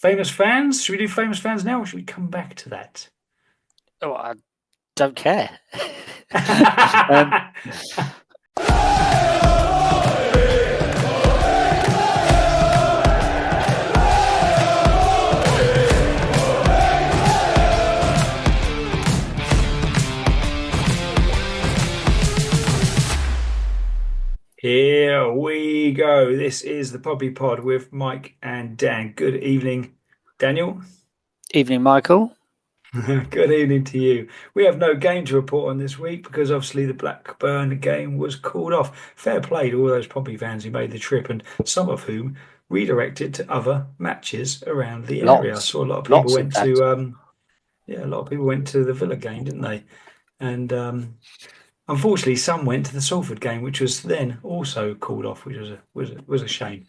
Famous fans? Should we do famous fans now, or should we come back to that? Oh, I don't care. Here we go. This is the Poppy Pod with Mike and Dan. Good evening, Daniel. Evening, Michael. Good evening to you. We have no game to report on this week because obviously the Blackburn game was called off. Fair play to all those Pompey fans who made the trip and some of whom redirected to other matches around the area. I saw a lot of people Lots, in went fact. to a lot of people went to the Villa game, didn't they? And unfortunately, some went to the Salford game, which was then also called off, which was a shame.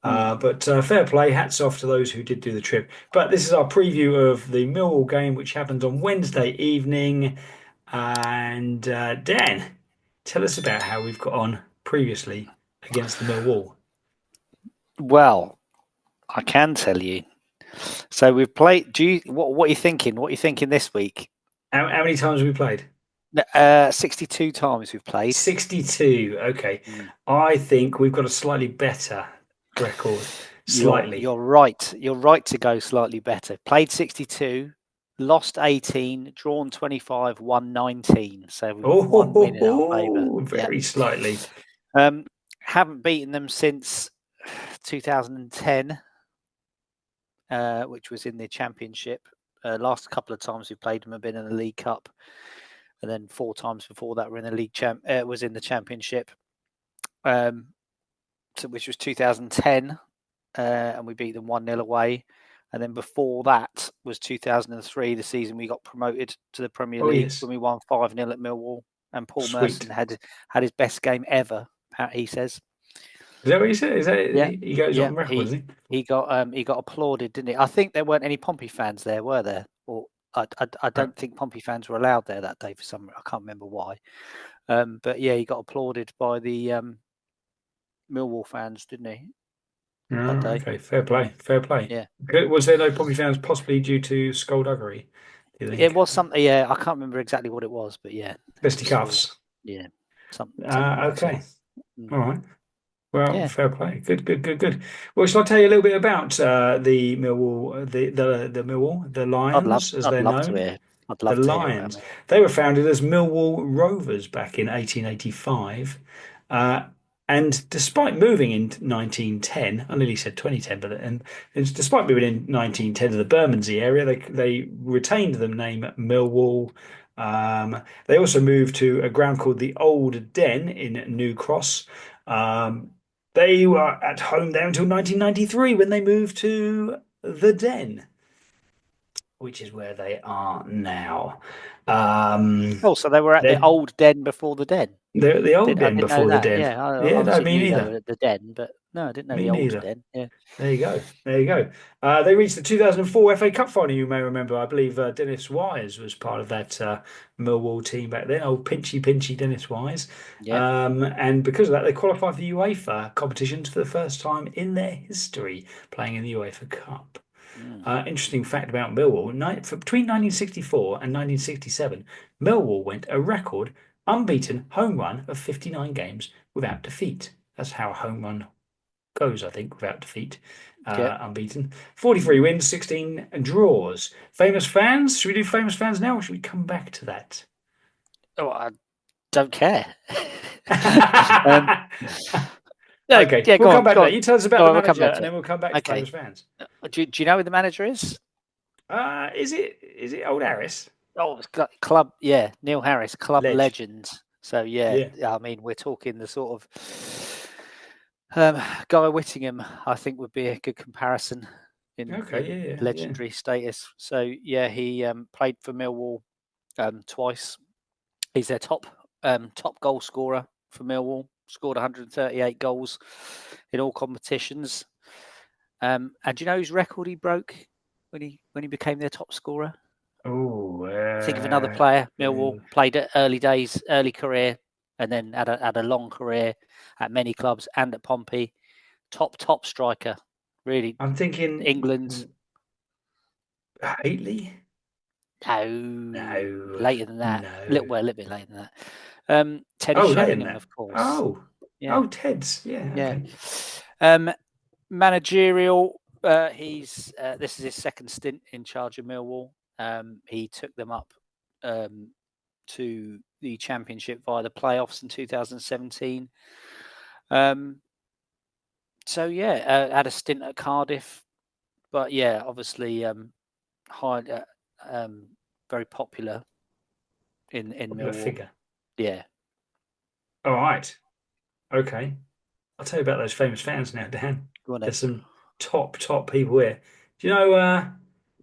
But fair play, hats off to those who did do the trip. But this is our preview of the Millwall game, which happens on Wednesday evening. And Dan, tell us about how we've got on previously against the Millwall. Well, I can tell you. So we've played. What are you thinking? What are you thinking this week? How many times have we played? 62 times we've played. 62. Okay. I think we've got a slightly better record. Slightly. You're right. You're right to go slightly better. Played 62, lost 18, drawn 25, won 19. So we've got one win in our favour. Very slightly. Haven't beaten them since 2010, which was in the Championship. Last couple of times we played them have been in the League Cup, and then 4 times before that were in the League was in the Championship. Which was 2010. And we beat them 1-0 away. And then before that was 2003, the season we got promoted to the Premier League, yes. when we won 5-0 at Millwall. And Paul Sweet. Merson had his best game ever, he says. Is that what he said? Is that Yeah. he goes on record, does he? He got applauded, didn't he? I think there weren't any Pompey fans there, were there? Or I don't think Pompey fans were allowed there that day for some reason. I can't remember why. But yeah, he got applauded by the Millwall fans, didn't he? Oh, okay, fair play. Yeah. Was there no Pompey fans possibly due to skullduggery? Do you think? It was something. Yeah, I can't remember exactly what it was, but yeah, fisticuffs. Yeah, something. Okay, all right. Well, Yeah. fair play. Good. Well, shall I tell you a little bit about the Millwall, the Millwall, the Lions, as I'd they're love known? to hear. I'd The love to hear about Lions. it. They were founded as Millwall Rovers back in 1885. And despite moving in 1910, I nearly said 2010, and despite moving in 1910 to the Bermondsey area, they retained the name Millwall. They also moved to a ground called the Old Den in New Cross. They were at home there until 1993 when they moved to the Den, which is where they are now. So they were at the Old Den before the Den. The Old Den before the Den. Yeah, I no, me knew neither. they were at the Den, but no, I didn't know Me the neither. Old Den. Yeah. There you go. They reached the 2004 FA Cup final, you may remember. I believe Dennis Wise was part of that Millwall team back then. Old pinchy Dennis Wise. Yeah. And because of that, they qualified for the UEFA competitions for the first time in their history, playing in the UEFA Cup. Interesting fact about Millwall, between 1964 and 1967, Millwall went a record unbeaten home run of 59 games without defeat. That's how a home run goes, I think, without defeat. Unbeaten. 43 wins, 16 draws. Famous fans? Should we do famous fans now, or should we come back to that? Oh, I don't care. Okay, we'll come back to that. You tell us about the manager, and then we'll come back to famous fans. Do you know who the manager is? Is it old Harris? Oh, it's club. Yeah, Neil Harris, club legend. So yeah, I mean, we're talking the sort of Guy Whittingham. I think would be a good comparison in legendary status. So yeah, he played for Millwall twice. He's their top goal scorer for Millwall. Scored 138 goals in all competitions. And do you know whose record he broke when he became their top scorer? Oh, think of another player. Millwall played at early career, and then had a long career at many clubs and at Pompey. Top striker, really. I'm thinking England. Haley? No, No, later than that. no. A little bit later than that. Teddy Oh, later than Sheringham, that. of course. Oh, Yeah, oh, Ted's. Yeah, yeah. okay. Managerial. This is his second stint in charge of Millwall. He took them up to the Championship via the playoffs in 2017. So yeah, had a stint at Cardiff, but yeah, obviously very popular in Popular Millwall. figure. Yeah. All right. Okay. I'll tell you about those famous fans now, Dan. Go on then. There's some top people here. Do you know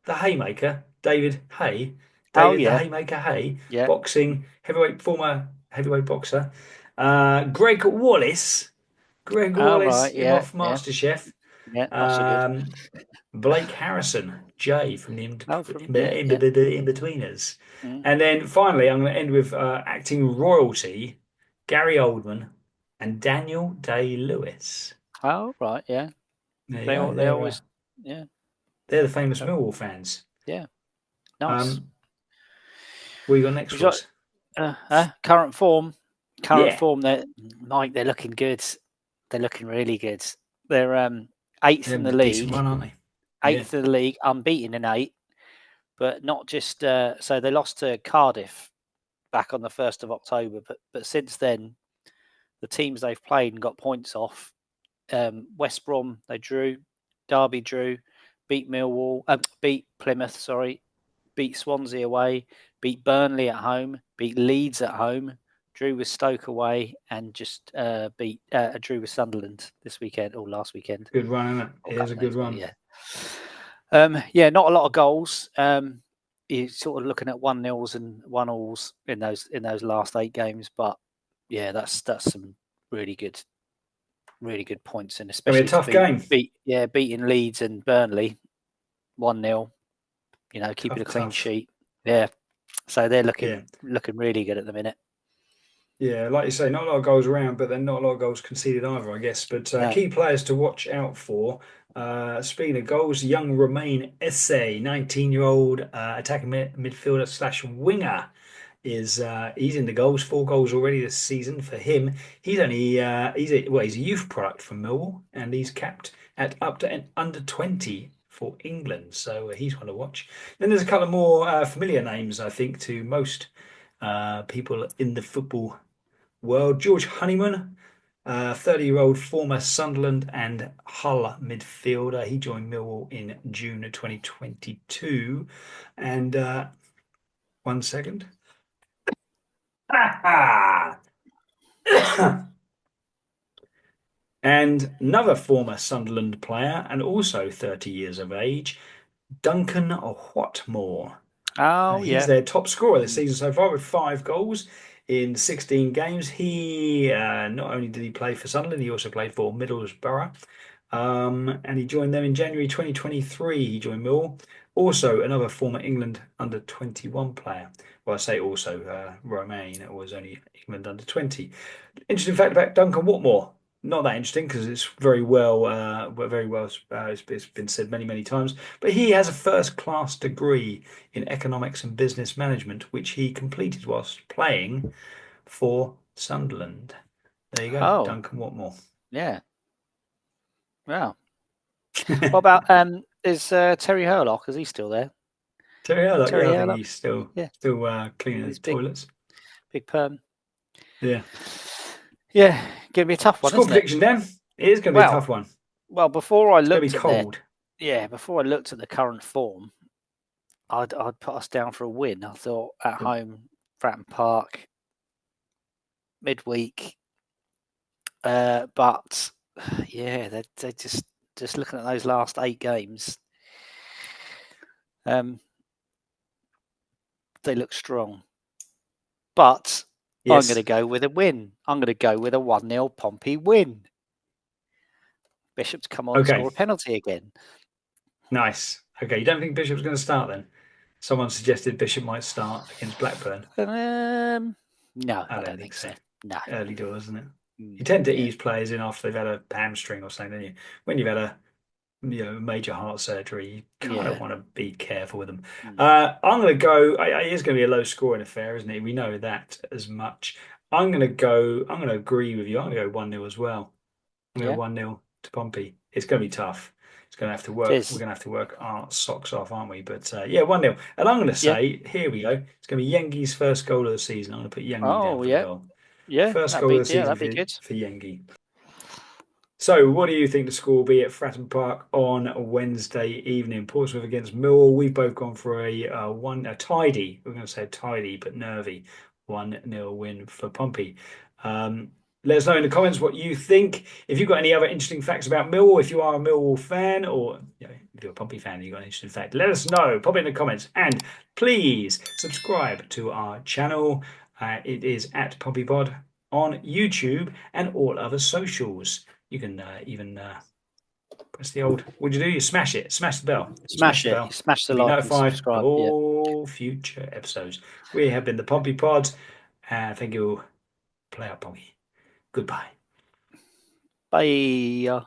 the Haymaker, David Hay? Oh David the yeah, Haymaker Hay, yeah. boxing heavyweight, former heavyweight boxer. Greg Wallace. Greg Oh Wallace, right, him yeah, off yeah, MasterChef. yeah. Not so good. Um, Blake Harrison, Jay from the Oh, from yeah, yeah. In-Betweeners. Mm. And then finally, I'm going to end with acting royalty, Gary Oldman and Daniel Day-Lewis. Oh right, yeah. There you They go. all they always yeah. They're the famous So, Millwall fans. yeah. Nice. Um, what you got next Would for you like us? current form? Current Yeah, form. Mike. They're looking good. They're looking really good. They're eighth they're in the a decent league. run, aren't they? Yeah, Eighth in the league, unbeaten in 8, but not just. So they lost to Cardiff back on the 1st of October, but since then, the teams they've played and got points off. West Brom they drew, Derby drew, beat Millwall, beat Plymouth, sorry, beat Swansea away, beat Burnley at home, beat Leeds at home, drew with Stoke away, and just beat drew with Sunderland this weekend or last weekend. good run, isn't it? Or a It is a couple of good days ago, run. yeah. Yeah, not a lot of goals. You're sort of looking at 1-0s and 1-alls in those last 8 games, but yeah, that's some really good points, and Gonna be a especially to tough game. beating Leeds and Burnley 1-0. Keeping a clean Tough. sheet. Yeah, so they're Yeah. looking really good at the minute. Yeah, like you say, not a lot of goals around, but then not a lot of goals conceded either, I guess. But No. key players to watch out for. Speaking of goals, young Romain Esse, 19-year-old attacking midfielder slash winger, he's in the goals, 4 goals already this season for him. He's only he's a youth product from Millwall, and he's capped at up to under 20 for England, so he's one to watch. Then there's a couple of more familiar names, I think, to most people in the football world. George Honeyman, 30-year-old former Sunderland and Hull midfielder. He joined Millwall in June of 2022. And one second. And another former Sunderland player and also 30 years of age, Duncan Whatmore. Oh He's yeah. their top scorer this Mm. season so far with 5 goals in 16 games. He not only did he play for Sunderland, he also played for Middlesbrough. And he joined them in January 2023. He joined Millwall. Also, another former England under 21 player. Well, I say also, Romain was only England under 20. Interesting fact about Duncan Watmore. Not that interesting because it's very well. It's been said many times. But he has a first-class degree in economics and business management, which he completed whilst playing for Sunderland. There you go, Oh Duncan Watmore. yeah. Wow. What about is Terry Hurlock? Is he still there? Terry Hurlock, yeah, Terry I think Hurlock. he's still Yeah, cleaning the he's toilets. big perm. Yeah. Yeah, gonna be a tough one, Score isn't it? prediction, Dan. It is going to be a Well, tough one. before I It's going to looked be at their cold. before I looked at the current form, I'd put us down for a win. I thought at home, Fratton Park, midweek. But yeah, they're just looking at those last 8 games. They look strong. But I'm going to Yes. go with a win. I'm going to go with a 1-0 Pompey win. Bishop's come on and Okay. score a penalty again. Nice. Okay. You don't think Bishop's going to start then? Someone suggested Bishop might start against Blackburn. No, I I don't don't think think so. so. No. Early doors, isn't it? You tend to Yeah. ease players in after they've had a hamstring or something, don't you? When you've had major heart surgery, you kind of want to be careful with them. Mm. I'm going to go. It is going to be a low scoring affair, isn't it? We know that as much. I'm going to agree with you. I'm going to go 1-0 as well. I'm going to 1-0 to Pompey. It's going to be tough. It's going to have to work. We're going to have to work our socks off, aren't we? But yeah, 1-0. And I'm going to say, here we go. It's going to be Yengi's first goal of the season. I'm going to put Yengi down Oh for the goal. yeah, First goal of the season that'd be good. for Yengi. So, what do you think the score will be at Fratton Park on Wednesday evening? Portsmouth against Millwall. We've both gone for a tidy. We're going to say tidy but nervy 1-0 win for Pompey. Let us know in the comments what you think. If you've got any other interesting facts about Millwall, if you are a Millwall fan, or if you're a Pompey fan and you've got an interesting fact, let us know. Pop it in the comments, and please subscribe to our channel. It is at Pompey Pod on YouTube and all other socials. You can even press the old. What'd you do? You smash it. Smash the bell. Smash The it. bell Smash the to be like and notified of subscribe. Yeah. all future episodes. We have been the Pompey Pod. Thank you. Play out, Pompey. Goodbye. Bye.